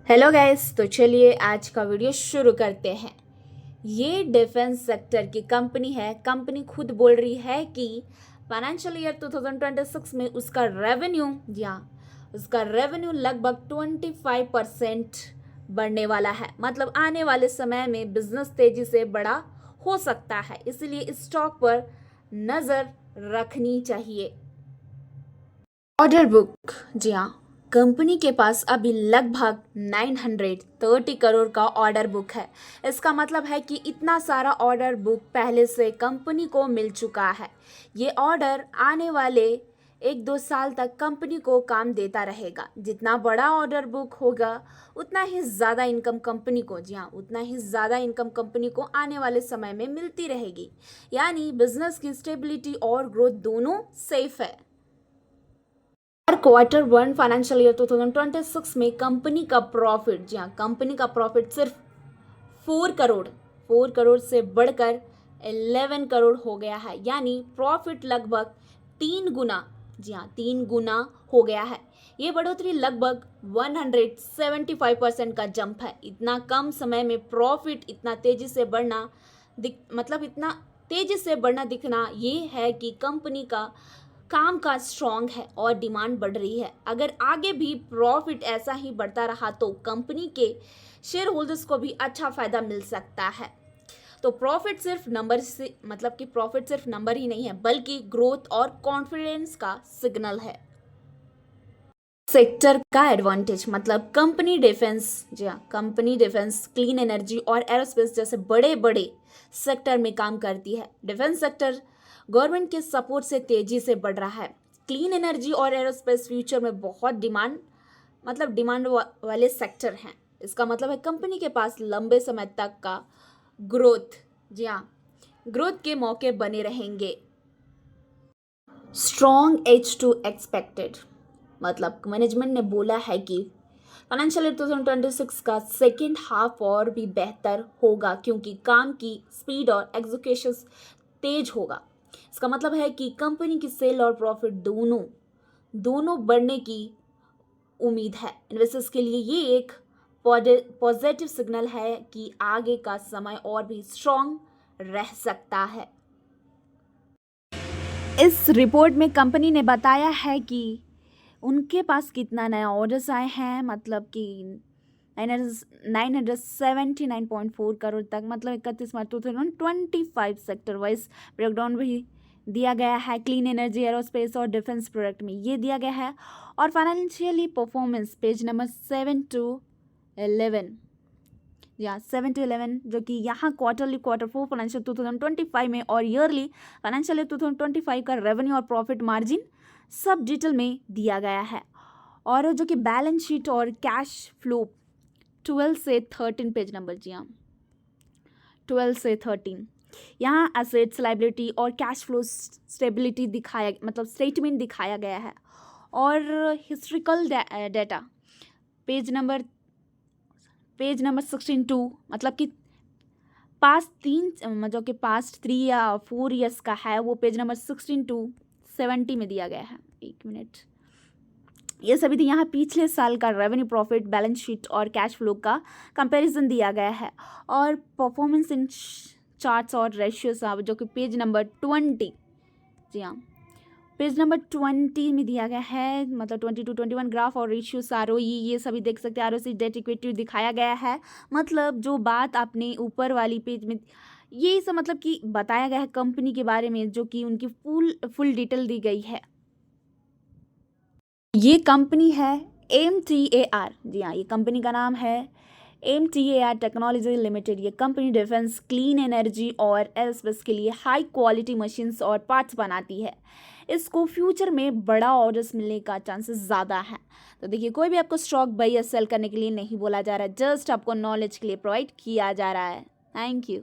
Hello guys, तो चलिए आज का वीडियो शुरू करते हैं। ये डिफेंस सेक्टर की कंपनी है। कंपनी खुद बोल रही है कि फाइनेंशियल ईयर 2026 में उसका रेवेन्यू लगभग 25% बढ़ने वाला है। मतलब आने वाले समय में बिजनेस तेजी से बड़ा हो सकता है, इसलिए इस स्टॉक पर नज़र रखनी चाहिए। ऑर्डर बुक, जी हाँ, कंपनी के पास अभी लगभग 930 करोड़ का ऑर्डर बुक है। इसका मतलब है कि इतना सारा ऑर्डर बुक पहले से कंपनी को मिल चुका है। ये ऑर्डर आने वाले 1-2 साल तक कंपनी को काम देता रहेगा। जितना बड़ा ऑर्डर बुक होगा उतना ही ज़्यादा इनकम कंपनी को, जी हाँ, उतना ही ज़्यादा इनकम कंपनी को आने वाले समय में मिलती रहेगी। यानी बिजनेस की स्टेबिलिटी और ग्रोथ दोनों सेफ है। और Q1 फाइनेंशियल ईयर 2026 में कंपनी का प्रॉफिट, जी हाँ, कंपनी का प्रॉफिट सिर्फ 4 करोड़ से बढ़कर 11 करोड़ हो गया है। यानी प्रॉफिट लगभग 3 गुना, जी हाँ, 3 गुना हो गया है। ये बढ़ोतरी लगभग 175% का जंप है। इतना कम समय में प्रॉफिट इतना तेजी से बढ़ना इतना तेजी से बढ़ना दिखना ये है कि कंपनी का काम का स्ट्रॉन्ग है और डिमांड बढ़ रही है। अगर आगे भी प्रॉफिट ऐसा ही बढ़ता रहा तो कंपनी के शेयर होल्डर्स को भी अच्छा फायदा मिल सकता है। तो प्रॉफिट सिर्फ नंबर से कि प्रॉफिट सिर्फ नंबर ही नहीं है, बल्कि ग्रोथ और कॉन्फिडेंस का सिग्नल है। सेक्टर का एडवांटेज, मतलब कंपनी डिफेंस, जी हाँ, कंपनी डिफेंस, क्लीन एनर्जी और एरोस्पेस जैसे बड़े बड़े सेक्टर में काम करती है। डिफेंस सेक्टर गवर्नमेंट के सपोर्ट से तेजी से बढ़ रहा है। क्लीन एनर्जी और एरोस्पेस फ्यूचर में बहुत डिमांड वाले सेक्टर हैं। इसका मतलब है कंपनी के पास लंबे समय तक का ग्रोथ, जी हाँ, ग्रोथ के मौके बने रहेंगे। स्ट्रॉन्ग H2 एक्सपेक्टेड, मतलब मैनेजमेंट ने बोला है कि फाइनेंशियल ईयर 2026 का सेकेंड हाफ और भी बेहतर होगा क्योंकि काम की स्पीड और एग्जीक्यूशन तेज होगा। इसका मतलब है कि कंपनी की सेल और प्रॉफिट दोनों बढ़ने की उम्मीद है। इन्वेस्टर्स के लिए ये एक पॉजिटिव सिग्नल है कि आगे का समय और भी स्ट्रॉन्ग रह सकता है। इस रिपोर्ट में कंपनी ने बताया है कि उनके पास कितना नया ऑर्डर्स आए हैं, मतलब कि 979.4 करोड़ तक, मतलब 31 मार्च 2025 सेक्टर वाइज ब्रेकडाउन भी दिया गया है। क्लीन एनर्जी, एरोस्पेस और डिफेंस प्रोडक्ट में ये दिया गया है। और फाइनेंशियली परफॉर्मेंस पेज नंबर 7-11, या 7-11, जो कि यहाँ Q4 फाइनेंशियल 2025 में और ईयरली फाइनेंशियल ईयर 2025 का रेवेन्यू और प्रॉफिट मार्जिन सब डिटेल में दिया गया है। और जो कि बैलेंस शीट और कैश फ्लो 12 से 13 पेज नंबर, जी हाँ, 12 से 13, यहाँ एसेट्स, लाइबिलिटी और कैश फ्लो स्टेबिलिटी स्टेटमेंट दिखाया गया है। और हिस्ट्रिकल डेटा पेज नंबर 16-2, मतलब कि पास्ट 3 या 4 ईयर्स का है, वो पेज नंबर 16-70 में दिया गया है। एक मिनट, ये सभी थी। यहाँ पिछले साल का रेवेन्यू, प्रॉफिट, बैलेंस शीट और कैश फ्लो का कंपैरिजन दिया गया है। और परफॉर्मेंस इन चार्ट्स और रेशियोज, जो कि पेज नंबर 20, जी हाँ, पेज नंबर 20 में दिया गया है। मतलब 20-21 ग्राफ और रेशियोज, ROE, ये सभी देख सकते हैं। ROC, डेट इक्विटी दिखाया गया है। मतलब जो बात आपने ऊपर वाली पेज में ये सब कि बताया गया है कंपनी के बारे में, जो कि उनकी फुल डिटेल दी गई है। ये कंपनी है MTAR, जी हाँ, ये कंपनी का नाम है MTAR टेक्नोलॉजी लिमिटेड। ये कंपनी डिफेंस, क्लीन एनर्जी और एरोस्पेस के लिए हाई क्वालिटी मशीन्स और पार्ट्स बनाती है। इसको फ्यूचर में बड़ा ऑर्डर्स मिलने का चांसेस ज़्यादा है। तो देखिए, कोई भी आपको स्टॉक बाई या सेल करने के लिए नहीं बोला जा रहा है, जस्ट आपको नॉलेज के लिए प्रोवाइड किया जा रहा है। Thank you.